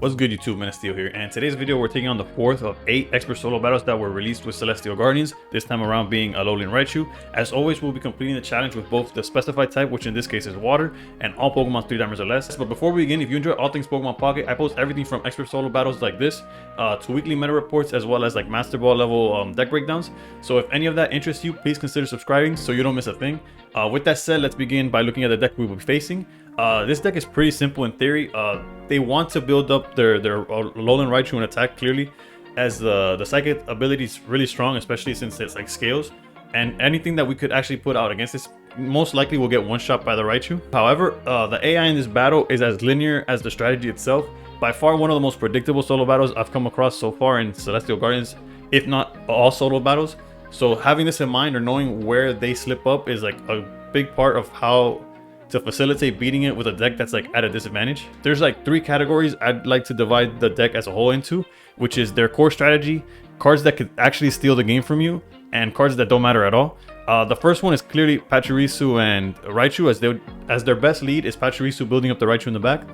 What's good, YouTube? Manaphy here, and today's video we're taking on the 4th of 8 expert solo battles that were released with Celestial Guardians, this time around being Alolan Raichu. As always, we'll be completing the challenge with both the specified type, which in this case is water, and all Pokemon 3 diamonds or less. But before we begin, if you enjoy all things Pokemon Pocket, I post everything from expert solo battles like this to weekly meta reports, as well as like Master Ball level deck breakdowns. So if any of that interests you, please consider subscribing so you don't miss a thing. With that said, let's begin by looking at the deck we will be facing. This deck is pretty simple in theory. They want to build up their Alolan Raichu in attack clearly, as the psychic ability is really strong, especially since it's like scales. And anything that we could actually put out against this most likely will get one shot by the Raichu. However, the AI in this battle is as linear as the strategy itself. By far one of the most predictable solo battles I've come across so far in Celestial Guardians, if not all solo battles. So having this in mind, or knowing where they slip up, is like a big part of how to facilitate beating it with a deck that's like at a disadvantage. There's like 3 categories I'd like to divide the deck as a whole into, which is their core strategy, cards that could actually steal the game from you, and cards that don't matter at all. The first one is clearly Pachirisu and Raichu, as their best lead is Pachirisu building up the Raichu in the back.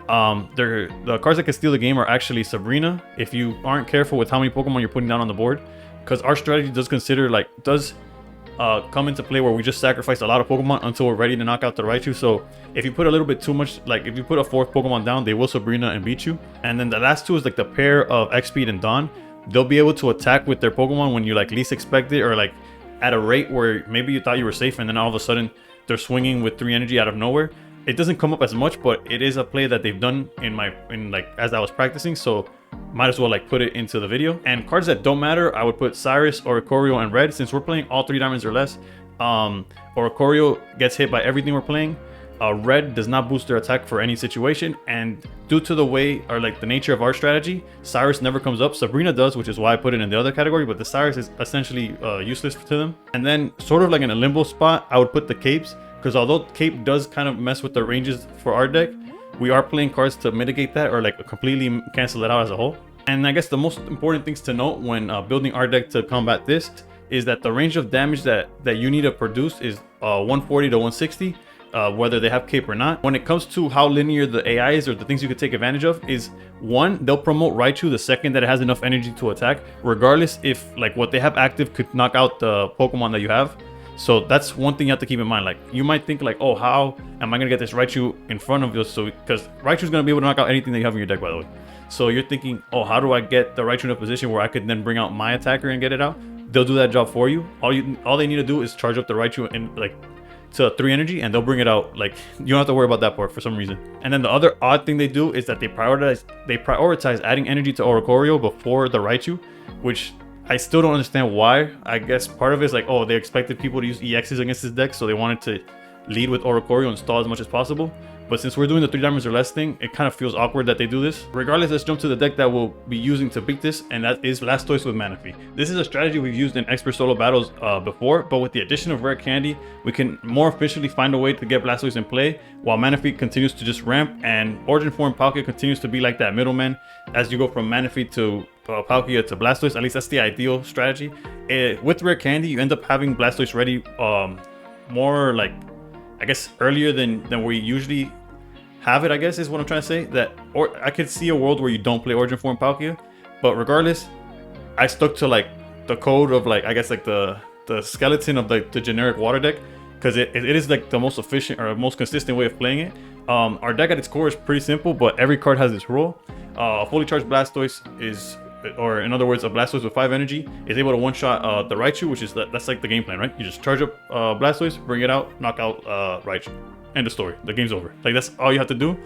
The cards that can steal the game are actually Sabrina, if you aren't careful with how many Pokemon you're putting down on the board, because our strategy does consider come into play where we just sacrifice a lot of Pokemon until we're ready to knock out the Raichu. So if you put a little bit too much, like if you put a 4th Pokemon down, they will Sabrina and beat you. And then the last 2 is like the pair of X-Speed and Dawn. They'll be able to attack with their Pokemon when you like least expect it, or like at a rate where maybe you thought you were safe and then all of a sudden they're swinging with 3 energy out of nowhere. It doesn't come up as much, but it is a play that they've done as I was practicing, so might as well like put it into the video. And cards that don't matter, I would put Cyrus, Oricorio, and Red. Since we're playing all 3 diamonds or less, Oricorio gets hit by everything we're playing. Red does not boost their attack for any situation, and due to the way, or like the nature of our strategy, Cyrus never comes up. Sabrina does, which is why I put it in the other category, but the Cyrus is essentially useless to them. And then sort of like in a limbo spot, I would put the Capes, because although Cape does kind of mess with the ranges for our deck, we are playing cards to mitigate that, or like completely cancel it out as a whole. And I guess the most important things to note when building our deck to combat this is that the range of damage that you need to produce is 140 to 160, whether they have Cape or not. When it comes to how linear the AI is, or the things you could take advantage of, is 1, they'll promote Raichu the second that it has enough energy to attack, regardless if like what they have active could knock out the Pokemon that you have. So that's one thing you have to keep in mind. Like, you might think like, oh, how am I gonna get this Raichu in front of you? So because Raichu's gonna be able to knock out anything that you have in your deck, by the way. So you're thinking, oh, how do I get the Raichu in a position where I could then bring out my attacker and get it out? They'll do that job for you. All they need to do is charge up the Raichu in like to 3 energy, and they'll bring it out. Like, you don't have to worry about that part for some reason. And then the other odd thing they do is that they prioritize adding energy to Oricorio before the Raichu, which I still don't understand why. I guess part of it is like, oh, they expected people to use EXs against this deck, so they wanted to lead with Oricorio and stall as much as possible. But since we're doing the 3 diamonds or less thing, it kind of feels awkward that they do this. Regardless, let's jump to the deck that we'll be using to beat this, and that is Blastoise with Manaphy. This is a strategy we've used in expert solo battles before, but with the addition of Rare Candy, we can more efficiently find a way to get Blastoise in play, while Manaphy continues to just ramp, and Origin Form Palkia continues to be like that middleman as you go from Manaphy to Palkia to Blastoise. At least that's the ideal strategy. With Rare Candy, you end up having Blastoise ready more like, I guess, earlier than we usually have it, I guess is what I'm trying to say. Or I could see a world where you don't play Origin Form Palkia, but regardless, I stuck to like the code of like, I guess like the skeleton of like the generic water deck, because it is like the most efficient or most consistent way of playing it. Our deck at its core is pretty simple, but every card has its role. A fully charged Blastoise is, or in other words, a Blastoise with 5 energy is able to one-shot the Raichu, which is that's like the game plan, right? You just charge up Blastoise, bring it out, knock out Raichu. End of story. The game's over. Like, that's all you have to do.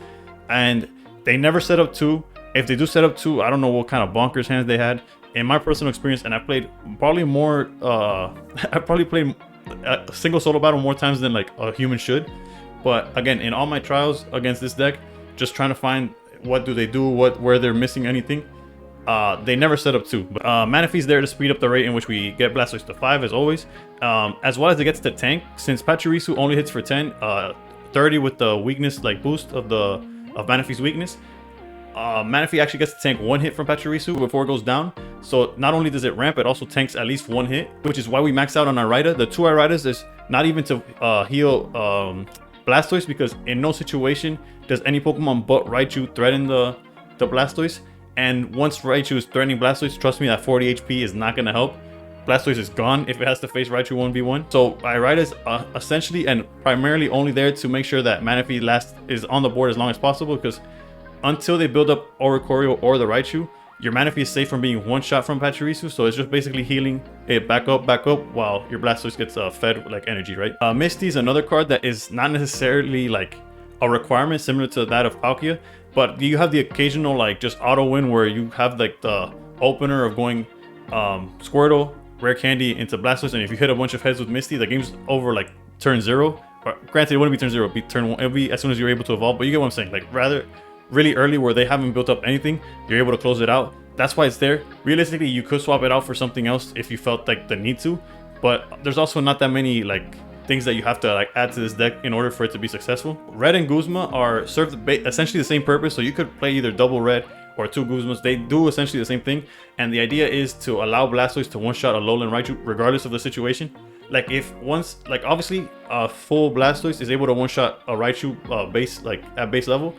And they never set up 2. If they do set up 2, I don't know what kind of bonkers hands they had. In my personal experience, and I played probably more, I probably played a single solo battle more times than like a human should. But again, in all my trials against this deck, just trying to find what do they do, where they're missing anything. They never set up 2. But Manaphy's there to speed up the rate in which we get Blastoise to 5, as always. As well as it gets to tank, since Pachirisu only hits for 10, 30 with the weakness like boost of Manaphy's weakness. Manaphy actually gets to tank 1 hit from Pachirisu before it goes down. So not only does it ramp, it also tanks at least 1 hit, which is why we max out on our Raichu. The 2 Raichus is not even to heal Blastoise, because in no situation does any Pokemon but Raichu threaten the the Blastoise. And once Raichu is threatening Blastoise, trust me, that 40 HP is not going to help. Blastoise is gone if it has to face Raichu 1v1. So RARITY is essentially and primarily only there to make sure that Manaphy is on the board as long as possible, because until they build up Oricorio or the Raichu, your Manaphy is safe from being one shot from Pachirisu. So it's just basically healing it back up while your Blastoise gets fed like energy, right? Misty is another card that is not necessarily like a requirement similar to that of Palkia, but you have the occasional like just auto win where you have like the opener of going Squirtle, Rare Candy into Blastoise, and if you hit a bunch of heads with Misty, the game's over like turn 0. Or, granted, it wouldn't be turn 0, it'd be turn 1. It'll be as soon as you're able to evolve, but you get what I'm saying. Like rather really early where they haven't built up anything, you're able to close it out. That's why it's there. Realistically, you could swap it out for something else if you felt like the need to, but there's also not that many like things that you have to like add to this deck in order for it to be successful. Red and Guzma are serve essentially the same purpose, so you could play either double red or 2 Guzmas. They do essentially the same thing, and the idea is to allow Blastoise to one-shot a Alolan Raichu regardless of the situation. Like if once, like obviously a full Blastoise is able to one-shot a Raichu base, like at base level,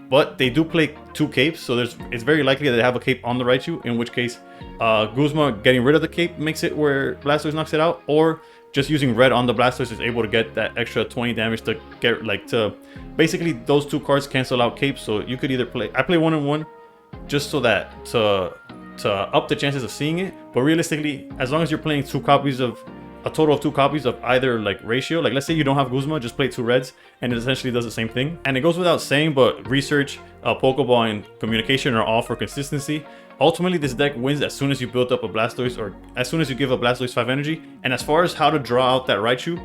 but they do play 2 capes, so it's very likely that they have a cape on the Raichu, in which case Guzma getting rid of the cape makes it where Blastoise knocks it out, or just using red on the Blastoise is able to get that extra 20 damage to get like to basically those 2 cards cancel out capes. So you could either play, I play 1-on-1 just so that to up the chances of seeing it, but realistically, as long as you're playing 2 copies of a total of 2 copies of either like ratio, like let's say you don't have Guzma, just play 2 reds and it essentially does the same thing. And it goes without saying, but research, Pokeball, and communication are all for consistency. Ultimately, this deck wins as soon as you build up a Blastoise, or as soon as you give a Blastoise 5 energy. And as far as how to draw out that Raichu,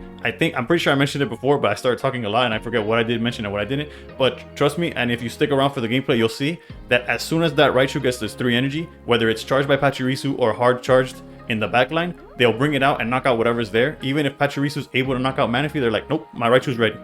I'm pretty sure I mentioned it before, but I started talking a lot and I forget what I did mention and what I didn't. But trust me, and if you stick around for the gameplay, you'll see that as soon as that Raichu gets this 3 energy, whether it's charged by Pachirisu or hard charged in the back line, they'll bring it out and knock out whatever's there. Even if Pachirisu's able to knock out Manaphy, they're like, nope, my Raichu's ready.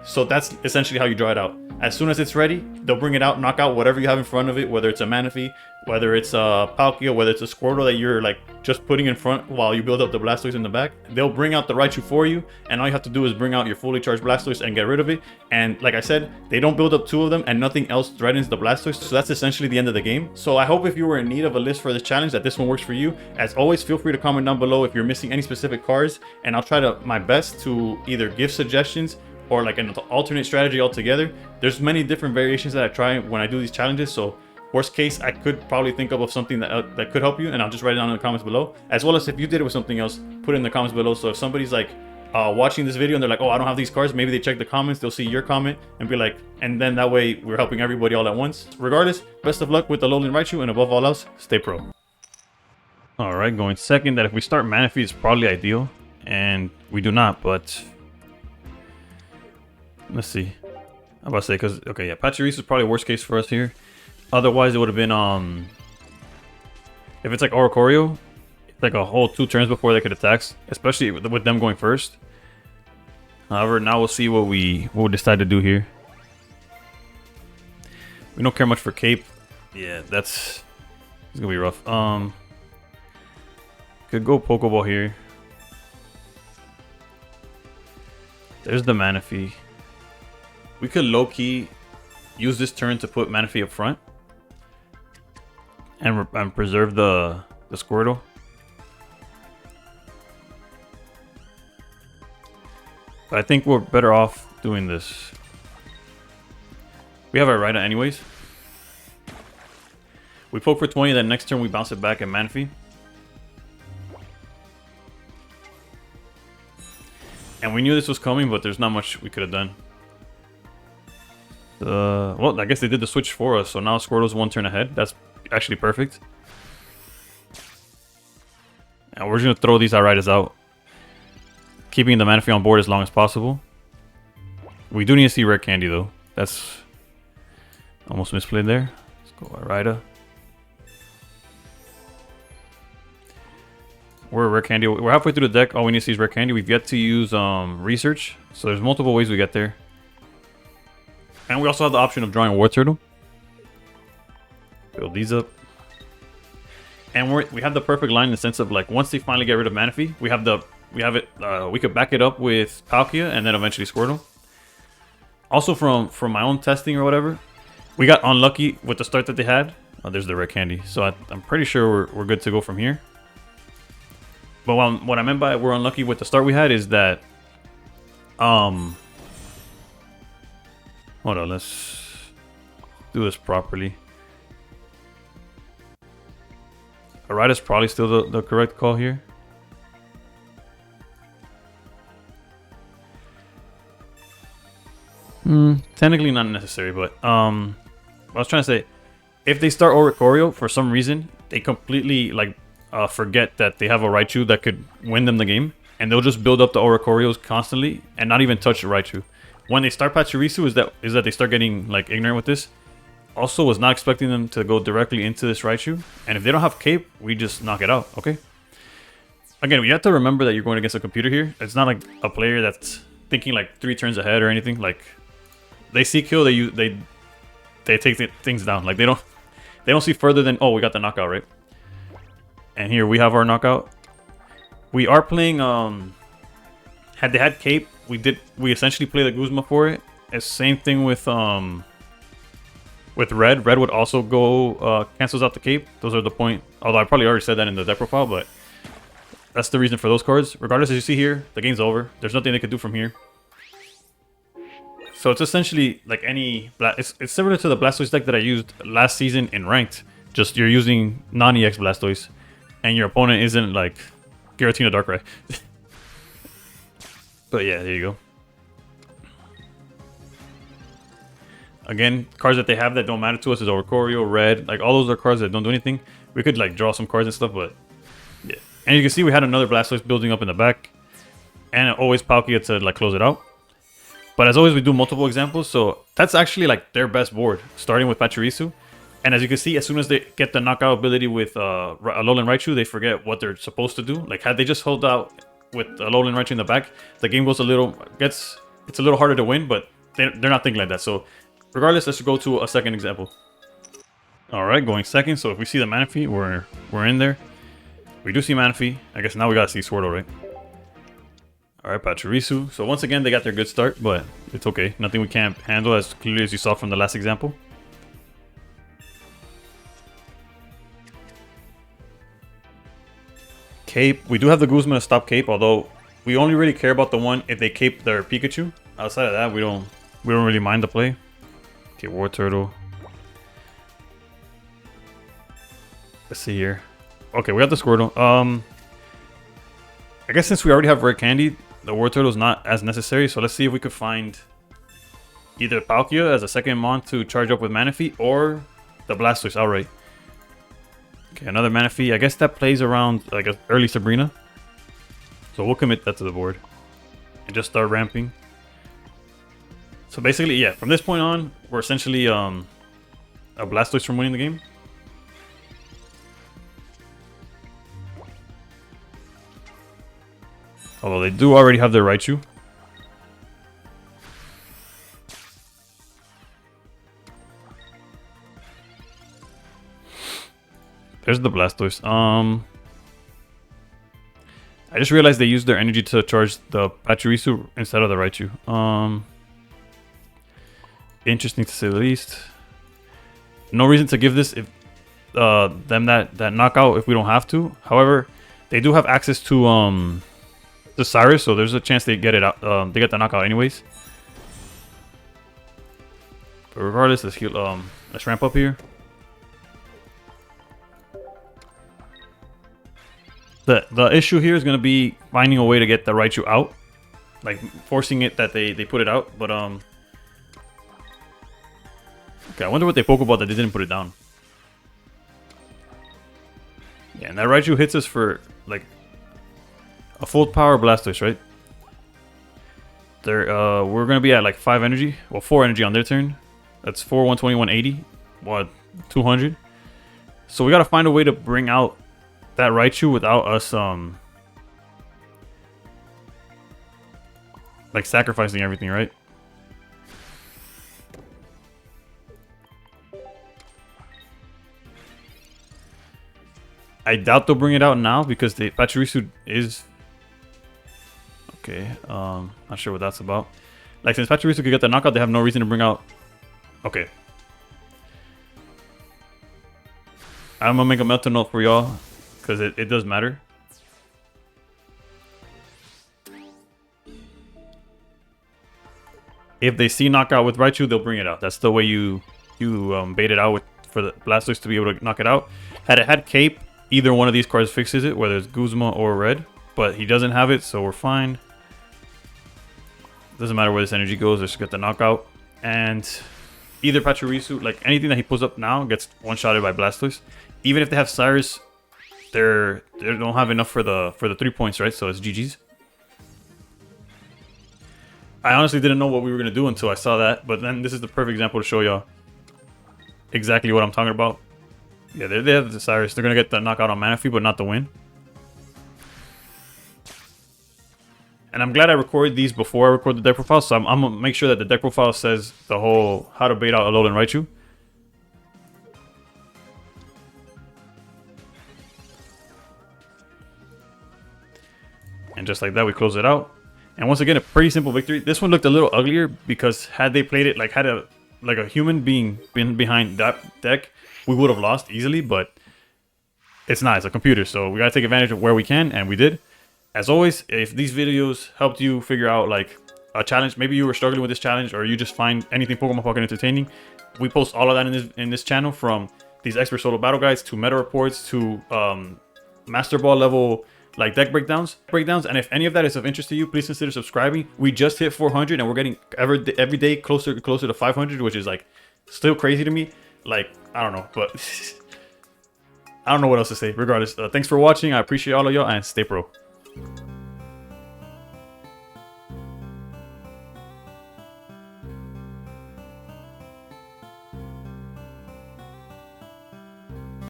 So that's essentially how you draw it out. As soon as it's ready, they'll bring it out, knock out whatever you have in front of it, whether it's a Manaphy, whether it's a Palkia, whether it's a Squirtle that you're like just putting in front while you build up the Blastoise in the back. They'll bring out the Raichu for you, and all you have to do is bring out your fully charged Blastoise and get rid of it. And like I said, they don't build up 2 of them and nothing else threatens the Blastoise, so that's essentially the end of the game. So I hope if you were in need of a list for this challenge that this one works for you. As always, feel free to comment down below if you're missing any specific cards, and I'll try my best to either give suggestions or like an alternate strategy altogether. There's many different variations that I try when I do these challenges, so worst case, I could probably think of something that could help you, and I'll just write it down in the comments below. As well as if you did it with something else, put it in the comments below. So if somebody's like watching this video and they're like, oh, I don't have these cards, maybe they check the comments, they'll see your comment and be like, and then that way we're helping everybody all at once. Regardless, best of luck with the Alolan Raichu, and above all else, stay pro. Alright, going second, that if we start Manaphy is probably ideal, and we do not, but let's see. I'm about to say, because, okay, yeah, Pachirisu is probably worst case for us here. Otherwise, it would have been, if it's like Oricorio, like a whole 2 turns before they could attack, especially with them going first. However, now we'll see what we decide to do here. We don't care much for Cape. Yeah, it's gonna be rough. Could go Pokeball here. There's the Manaphy. We could low-key use this turn to put Manaphy up front and preserve the Squirtle. But I think we're better off doing this. We have our RARITY anyways. We poke for 20, then next turn we bounce it back at Manaphy. And we knew this was coming, but there's not much we could have done. Well, I guess they did the switch for us, so now Squirtle's 1 turn ahead. That's actually perfect. And we're just gonna throw these RARITYs out, keeping the Manaphy on board as long as possible. We do need to see Rare Candy though. That's almost misplayed there. Let's go RARITY. We're Rare Candy. We're halfway through the deck. All we need to see is Rare Candy. We've yet to use research, so there's multiple ways we get there. And we also have the option of drawing a War Turtle. Build these up. And we have the perfect line in the sense of like once they finally get rid of Manaphy, we could back it up with Palkia and then eventually Squirtle. Also from my own testing or whatever, We got unlucky with the start that they had. Oh, there's the rare candy. So I'm pretty sure we're good to go from here. But what I meant by we're unlucky with the start we had is that... Hold on, let's do this properly. RARITY is probably still the correct call here. Technically not necessary, but I was trying to say, if they start Oricorio for some reason, they completely like forget that they have a Raichu that could win them the game, and they'll just build up the Oricorios constantly and not even touch the Raichu. When they start Pachirisu, is that they start getting like ignorant with this. Also, was not expecting them to go directly into this Raichu, and if they don't have Cape, we just knock it out. Okay. Again, you have to remember that you're going against a computer here. It's not like a player that's thinking like 3 turns ahead or anything. Like they see kill, they take things down. Like they don't see further than, oh, we got the knockout, right? And here we have our knockout. We are playing had they had Cape, we essentially play the Guzma for it. It's same thing with Red. Red would also go cancels out the Cape. Those are the point. Although I probably already said that in the deck profile, but that's the reason for those cards. Regardless, as you see here, the game's over. There's nothing they could do from here. So it's essentially like any... It's similar to the Blastoise deck that I used last season in Ranked. Just you're using non-EX Blastoise, and your opponent isn't like Giratina Darkrai. But yeah, there you go. Again, cards that they have that don't matter to us is Oricorio, Red. Like all those are cards that don't do anything. We could like draw some cards and stuff, but yeah. And you can see we had another Blastoise building up in the back, and always Palkia to like close it out. But as always, we do multiple examples, so that's actually like their best board, starting with Pachirisu. And as you can see, as soon as they get the knockout ability with Alolan Raichu, they forget what they're supposed to do. Like had they just held out with Alolan Raichu in the back, the game goes it's a little harder to win, but they're not thinking like that. So regardless, let's go to a second example. All right, going second. So if we see the Manaphy, we're in there. We do see Manaphy. I guess now we gotta see Swirtle, right? All right, Pachirisu. So once again, they got their good start, but it's okay. Nothing we can't handle, as clearly as you saw from the last example. Cape. We do have the Guzman to stop Cape, although we only really care about the one if they Cape their Pikachu. Outside of that, we don't really mind the play. Okay, War Turtle. Let's see here. Okay, we got the Squirtle. I guess since we already have Rare Candy, the War Turtle is not as necessary. So let's see if we could find either Palkia as a second Mon to charge up with Manaphy, or the Blastoise outright. Okay, another Manaphy. I guess that plays around like an early Sabrina. So we'll commit that to the board and just start ramping. So basically, yeah, from this point on, we're essentially a Blastoise from winning the game. Although they do already have their Raichu. There's the Blastoise. I just realized they used their energy to charge the Pachirisu instead of the Raichu. Interesting to say the least. No reason to give this if them that knockout if we don't have to. However, they do have access to the Cyrus, so there's a chance they get it out. They get the knockout anyways. But regardless, let's ramp up here. The issue here is going to be finding a way to get the Raichu out, like forcing it that they put it out. But okay, I wonder what they Pokeball that they didn't put it down. Yeah, and that Raichu hits us for like a full power Blastoise, right? We're gonna be at like 5 energy, well 4 energy on their turn. That's 4, 120, 180, what 200. So we gotta find a way to bring out that Raichu without us like sacrificing everything, right? I doubt they'll bring it out now because the Pachirisu is okay. Not sure what that's about. Like since Pachirisu could get the knockout, they have no reason to bring out. Okay, I'm gonna make a mental note for y'all because it does matter. If they see knockout with Raichu, they'll bring it out. That's the way you bait it out with for the Blastoise to be able to knock it out. Had it had Cape, either one of these cards fixes it, whether it's Guzma or Red. But he doesn't have it, so we're fine. Doesn't matter where this energy goes, let's get the knockout. And either Pachirisu, like anything that he pulls up now, gets one-shotted by Blastoise. Even if they have Cyrus, they don't have enough for the 3 points, right? So it's GG's. I honestly didn't know what we were going to do until I saw that, but then this is the perfect example to show y'all exactly what I'm talking about. Yeah, they have the Cyrus. They're going to get the knockout on Manaphy, but not the win. And I'm glad I recorded these before I record the deck profile, so I'm going to make sure that the deck profile says the whole how to bait out Alolan Raichu. And just like that, we close it out. And once again, a pretty simple victory. This one looked a little uglier because had they played it like like a human being behind that deck, we would have lost easily. But it's not. It's a computer, so we gotta take advantage of where we can, and we did. As always, if these videos helped you figure out like a challenge, maybe you were struggling with this challenge, or you just find anything Pokemon fucking entertaining, we post all of that in this channel, from these expert solo battle guides to meta reports to Master Ball level like deck breakdowns. And if any of that is of interest to you, please consider subscribing. We just hit 400 and we're getting every day closer to 500, which is like still crazy to me. Like, I don't know, but I don't know what else to say. Regardless, thanks for watching. I appreciate all of y'all, and stay pro.